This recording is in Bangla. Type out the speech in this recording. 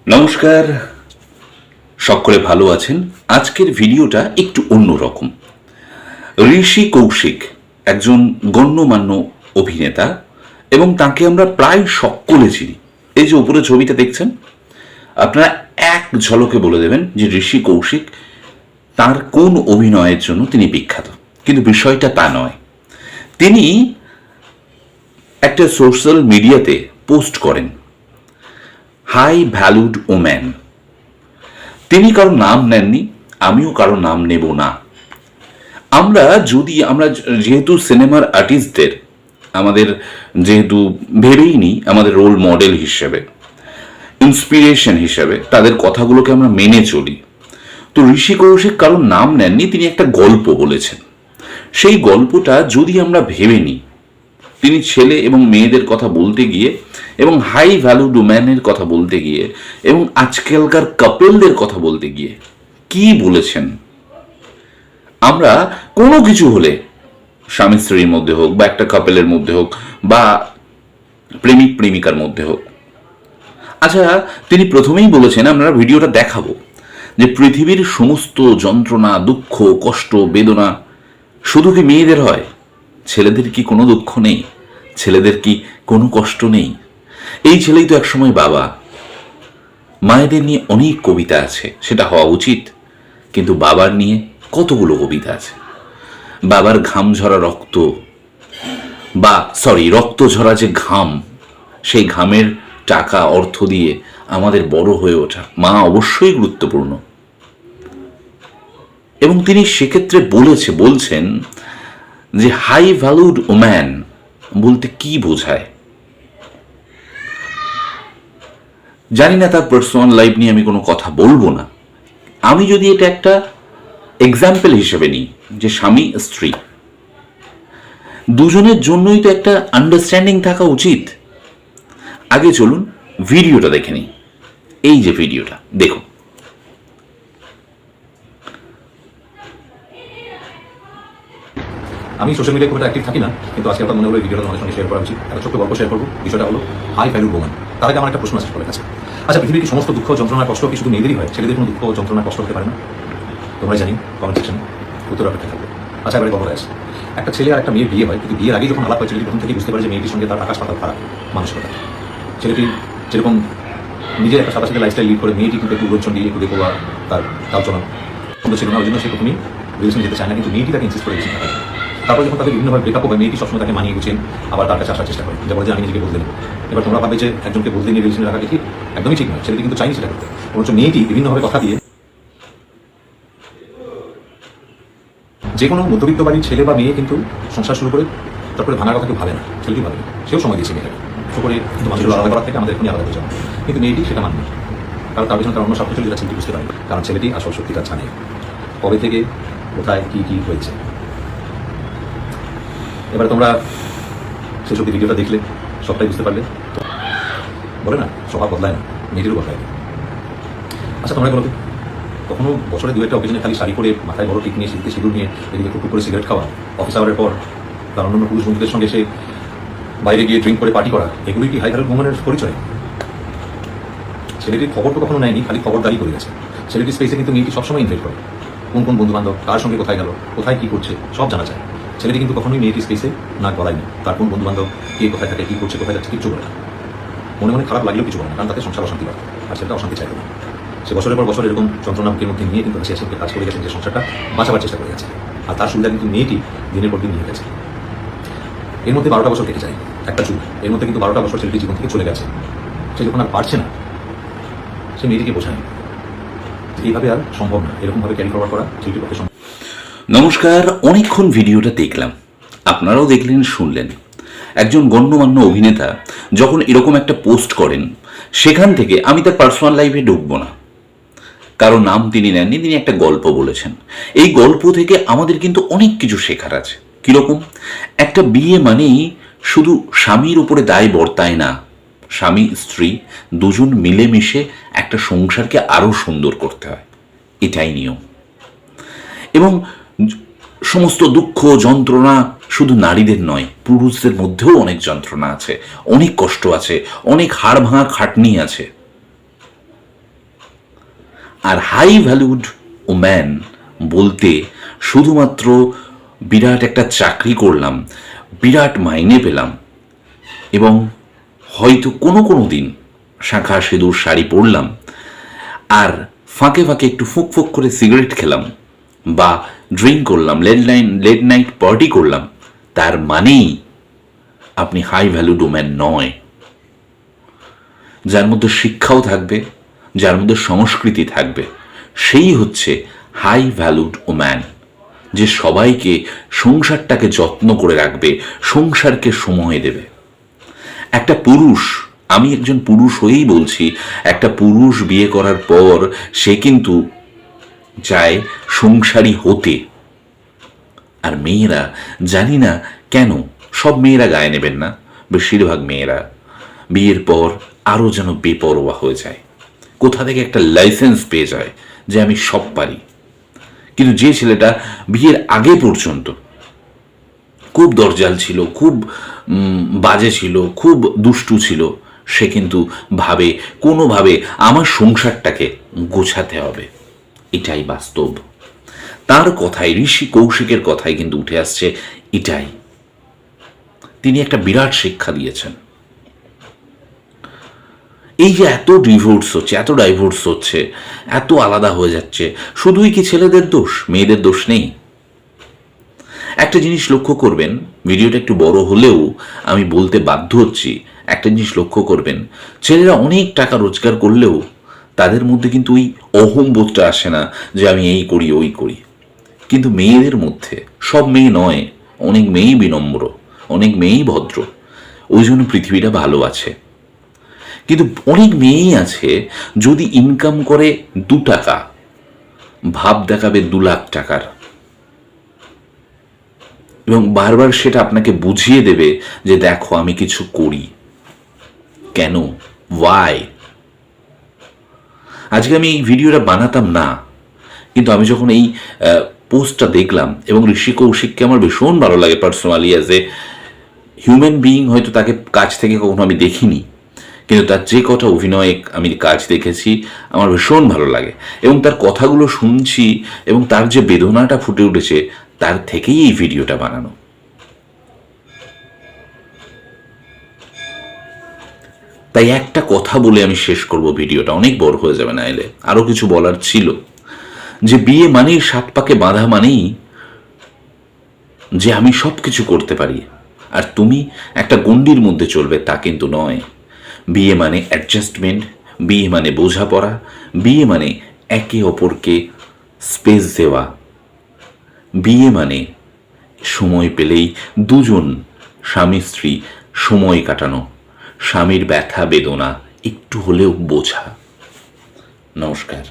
নমস্কার, সকলে ভালো আছেন। আজকের ভিডিওটা একটু অন্যরকম। ঋষি কৌশিক একজন গণ্যমান্য অভিনেতা এবং তাকে আমরা প্রায় সকলে চিনি। এই যে উপরে ছবিটা দেখছেন, আপনারা এক ঝলকে বলে দেবেন যে ঋষি কৌশিক তার কোন অভিনয়ের জন্য তিনি বিখ্যাত। কিন্তু বিষয়টা তা নয়। তিনি একটা সোশ্যাল মিডিয়াতে পোস্ট করেন, হাই ভ্যালুড ওম্যান। তিনি কারো নাম নেননি, আমিও কারো নাম নেব না। আমরা যেহেতু সিনেমার আর্টিস্টদের আমাদের যেহেতু ভেবেই নিই আমাদের রোল মডেল হিসেবে, ইন্সপিরেশন হিসেবে, তাদের কথাগুলোকে আমরা মেনে চলি। তো ঋষি কৌশিক কারো নাম নেননি, তিনি একটা গল্প বলেছেন। সেই গল্পটা যদি আমরা ভেবে নিই, তিনি ছেলে এবং মেয়েদের কথা বলতে গিয়ে এবং হাই ভ্যালু ডোম্যানের কথা বলতে গিয়ে এবং আজকালকার কাপেলদের কথা বলতে গিয়ে কি বলেছেন। আমরা কোনো কিছু হলে, স্বামী স্ত্রীর মধ্যে হোক বা একটা কাপেলের মধ্যে হোক বা প্রেমিক প্রেমিকার মধ্যে হোক, আচ্ছা তিনি প্রথমেই বলেছেন, আমরা ভিডিওটা দেখাবো, যে পৃথিবীর সমস্ত যন্ত্রণা, দুঃখ, কষ্ট, বেদনা শুধু কি মেয়েদের হয়? ছেলেদের কি কোনো দুঃখ নেই? ছেলেদের কি কোনো কষ্ট নেই? এই ছেলেই তো একসময় বাবা। মায়েদের নিয়ে অনেক কবিতা আছে, সেটা হওয়া উচিত, কিন্তু বাবার নিয়ে কতগুলো কবিতা আছে। বাবার ঘাম ঝরা রক্ত, রক্ত ঝরা যে ঘাম, সেই ঘামের টাকা অর্থ দিয়ে আমাদের বড় হয়ে ওঠা মা অবশ্যই গুরুত্বপূর্ণ। এবং তিনি সেক্ষেত্রে বলছেন যে হাই ভ্যালুড ওম্যান বলতে কি বোঝায়। জানি না, তার পার্সোনাল লাইফ নিয়ে আমি কোনো কথা বলবো না। আমি যদি এটা একটা এক্সাম্পল হিসেবে নিই, যে স্বামী স্ত্রী দুজনের জন্যই তো একটা আন্ডারস্ট্যান্ডিং থাকা উচিত। আগে চলুন ভিডিওটা দেখে নিই। এই যে ভিডিওটা দেখুন। আমি সোশ্যাল মিডিয়ায় খুব একটা অ্যাক্টিভ থাকি না, কিন্তু আজকে আপনার মনে হলো ভিডিওটা তোমাদের সঙ্গে শেয়ার করা উচিত। একটা ছোট্ট গল্প শেয়ার করবো। বিষয়টা হলো হাই ভ্যালু ওম্যান। তার আগে আমার একটা প্রশ্ন আছে সকলের কাছে। আচ্ছা, পৃথিবীর কি সমস্ত দুঃখ, যন্ত্রণা, কষ্ট কি শুধু মেয়েদেরই হয়? ছেলেদের কোনো দুঃখ, যন্ত্রণা, কষ্ট হতে পারে না? তোমরা জানি, কমেন্ট সেকশনে উত্তর অপেক্ষা থাকবে। আচ্ছা, এবারে গল্পটা আছে। একটা ছেলে আর একটা মেয়ের বিয়ে হয়, কিন্তু বিয়ের আগে যখন আলাপ হয়, ছেলেটি প্রথম থেকেই বুঝতে পারে যে মেয়েটির সঙ্গে তার আকাশ পাতাল খারাপ মানসিকতা। ছেলেটি যেরকম নিজের একটা সাদা সাথে লাইফস্টাইল লিড করে, মেয়েটি কিন্তু একটু উল্লঞ্চন দিয়ে, একটু দেখোয়া, তার আলোচনা সুন্দর ছিল না, ওই জন্য সে প্রথমেই রিলেশন যেতে চায় না, কিন্তু মেয়েটি তাকে ইনসিস্ট করে রিলেশন থাকা। তারপর যখন তাদের বিভিন্নভাবে ব্রেকআপ হয়, মেয়েটি সবসময় তাকে মানিয়ে গুছিয়ে আবার তার কাছে আসার চেষ্টা করে, যে বলে যে আমি নিজেকে বদলে নেব। এবার তোমরা ভাবে যে একজনকে বদলে নিয়ে রিলেশনে রাখা ঠিক একদমই ঠিক নয়। ছেলেটি কিন্তু চাইনি সেটা করতে, বরঞ্চ মেয়েটি বিভিন্নভাবে কথা দিয়ে, যে কোনো মধ্যবিত্ত বাড়ির ছেলে বা মেয়ে কিন্তু সংসার শুরু করে তারপরে ভাঙার কথা কেউ ভাবে না। ছেলেটি ভাবে, সেও সময় দিয়েছে মেয়েটাকে শুরু করে, কিন্তু মানুষগুলো আলাদা করার থেকে আমাদের এখনই আলাদা হয়ে যাবে। কিন্তু মেয়েটি সেটা মানবে, কারণ তার পেছনে তার অন্য সব কিছু যেটা ছেলেটি বুঝতে পারে, কারণ ছেলেটি আসল সত্যিটা জানে, কবে থেকে কোথায় কি কি হয়েছে। এবারে তোমরা সেই সত্যি ভিডিওটা দেখলে সবটাই বুঝতে পারলে। বলে না, স্বভাব বদলায় না, মেয়েটিরও বদলায় না। আচ্ছা, তোমরা বলো, কখনো বছরে দু একটা অকেশনে খালি শাড়ি পরে, মাথায় বড় টিক নিয়ে, শীতে সিঁদুর নিয়ে, এদিকে টুকটুক করে সিগারেট খাওয়া, অফিস আওয়ারের পর তার অন্যান্য পুরুষ বন্ধুদের সঙ্গে সে বাইরে গিয়ে ড্রিঙ্ক করে পার্টি করা, এগুলোই কি হাই ভ্যালু ওম্যানের পরিচয়? ছেলেটির খবর তো কখনো নেয়নি, খালি খবরদারি করে গেছে। ছেলেটির স্পেসে কিন্তু মেয়েটি সবসময় ইনভাইট করে, কোন কোন বন্ধু বান্ধব কার সঙ্গে কোথায় গেল, কোথায় কি করছে সব জানা যায়। ছেলেটি কিন্তু কখনোই মেয়েটির স্পেসে নাক গলায়নি, তার কোন বন্ধু বান্ধব কে কোথায় থাকে, কি করছে, কোথায় যাচ্ছে কিচ্ছু বলে না। মনে মনে খারাপ লাগলেও কিছু বলে না, কারণ তাতে সংসার অশান্তি পায়, আর সেটা অশান্তি চাইবে না। সে বছরের পর বছর এরকম যন্ত্রণা বুকের মধ্যে নিয়ে কিন্তু সে কাজ করে গেছেন, যে সংসারটা বাঁচাবার চেষ্টা করে গেছে। আর তার সুবিধা কিন্তু মেয়েটি দিনের পর দিন নিয়ে গেছে। এর মধ্যে 12টা বছর কেটে যায়, একটা যুগ। এর মধ্যে কিন্তু 12টা বছর ছেলেটি জীবন থেকে চলে গেছে। সে যখন আর পারছে না, সে মেয়েটিকে বোঝায় এইভাবে আর সম্ভব না, এরকমভাবে ক্যারি ফরওয়ার্ড করা ছেলেটির পক্ষে সম্ভব। নমস্কার, অনেকক্ষণ ভিডিওটা দেখলাম, আপনারাও দেখলেন, শুনলেন। একজন গণ্যমান্য অভিনেতা যখন এরকম একটা পোস্ট করেন, সেখান থেকে আমি তার পার্সোনাল লাইফে ঢুকবো না, কারো নাম তিনি নেননি, তিনি একটা গল্প বলেছেন। এই গল্প থেকে আমাদের কিন্তু অনেক কিছু শেখার আছে। কিরকম? একটা বিয়ে মানেই শুধু স্বামীর উপরে দায় বর্তায় না, স্বামী স্ত্রী দুজন মিলেমিশে একটা সংসারকে আরো সুন্দর করতে হয়, এটাই নিয়ম। এবং সমস্ত দুঃখ যন্ত্রণা শুধু নারীদের নয়, পুরুষদের মধ্যেও অনেক যন্ত্রণা আছে, অনেক কষ্ট আছে, অনেক হাড় ভাঙা খাটনি আছে। আর হাই ভ্যালুড ওম্যান বলতে শুধুমাত্র বিরাট একটা চাকরি করলাম, বিরাট মাইনে পেলাম, এবং হয়তো কোনো কোনো দিন শাঁখা সিঁদুর শাড়ি পরলাম, আর ফাঁকে ফাঁকে একটু ফুঁক ফুঁক করে সিগারেট খেলাম বা ড্রিঙ্ক করলাম, লেট নাইট পার্টি করলাম, তার মানেই আপনি হাই ভ্যালুড ওম্যান নয়। যার মধ্যে শিক্ষাও থাকবে, যার মধ্যে সংস্কৃতি থাকবে, সেই হচ্ছে হাই ভ্যালুড ওম্যান, যে সবাইকে, সংসারটাকে যত্ন করে রাখবে, সংসারকে সময় দেবে। একটা পুরুষ, আমি একজন পুরুষ হয়েই বলছি, একটা পুরুষ বিয়ে করার পর সে কিন্তু চায় সংসারী হতে। আর মেয়েরা, জানি না কেন, সব মেয়েরা গায়ে নেবেন না, বেশিরভাগ মেয়েরা বিয়ের পর আরও যেন বেপরোয়া হয়ে যায়, কোথা থেকে একটা লাইসেন্স পেয়ে যায় যে আমি সব পারি। কিন্তু যে ছেলেটা বিয়ের আগে পর্যন্ত খুব দরজাল ছিল, খুব বাজে ছিল, খুব দুষ্টু ছিল, সে কিন্তু ভাবে কোনোভাবে আমার সংসারটাকে গোছাতে হবে। এটাই বাস্তব। তার কথায়, ঋষি কৌশিকের কথায় কিন্তু উঠে আসছে এটাই। তিনি একটা বিরাট শিক্ষা দিয়েছেন। এই যে এত ডিভোর্স হচ্ছে, এত ডাইভোর্স হচ্ছে, এত আলাদা হয়ে যাচ্ছে, শুধুই কি ছেলেদের দোষ? মেয়েদের দোষ নেই? একটা জিনিস লক্ষ্য করবেন, ভিডিওটা একটু বড় হলেও আমি বলতে বাধ্য হচ্ছি, একটা জিনিস লক্ষ্য করবেন, ছেলেরা অনেক টাকা রোজগার করলেও তাদের মধ্যে কিন্তু ওই অহংবোধটা আসে না যে আমি এই করি ওই করি। কিন্তু মেয়েদের মধ্যে, সব মেয়ে নয়, অনেক মেয়েই বিনম্র, অনেক মেয়েই ভদ্র, ওই জন্য পৃথিবীটা ভালো আছে। কিন্তু অনেক মেয়েই আছে, যদি ইনকাম করে 2 টাকা, ভাব দেখাবে 2 লাখ টাকার, এবং বারবার সেটা আপনাকে বুঝিয়ে দেবে যে দেখো আমি কিছু করি। কেন? ওয়াই? আজকে আমি এই ভিডিওটা বানাতাম না, কিন্তু আমি যখন এই পোস্টটা দেখলাম, এবং ঋষি কৌশিককে আমার ভীষণ ভালো লাগে personally, as a human being. হয়তো তাকে কাছ থেকে কখনো আমি দেখিনি, কিন্তু তার যে কটা অভিনয়ে আমি কাজ দেখেছি আমার ভীষণ ভালো লাগে, এবং তার কথাগুলো শুনছি, এবং তার যে বেদনাটা ফুটে উঠেছে, তার থেকেই এই ভিডিওটা বানানো। তাই একটা কথা বলে আমি শেষ করব ভিডিওটা, অনেক বড় হয়ে যাবে না এলে। আরো কিছু বলার ছিল, যে বিয়ে মানেই 7 পাকে বাঁধা মানেই যে আমি সব কিছু করতে পারি আর তুমি একটা গণ্ডির মধ্যে চলবে, তা কিন্তু নয়। বিয়ে মানে অ্যাডজাস্টমেন্ট, বিয়ে মানে বোঝাপড়া, বিয়ে মানে একে অপরকে স্পেস দেওয়া, বিয়ে মানে সময় পেলেই দুজন স্বামী স্ত্রী সময় কাটানো, স্বামীর ব্যথা বেদনা একটু হলেও বোঝা। নমস্কার।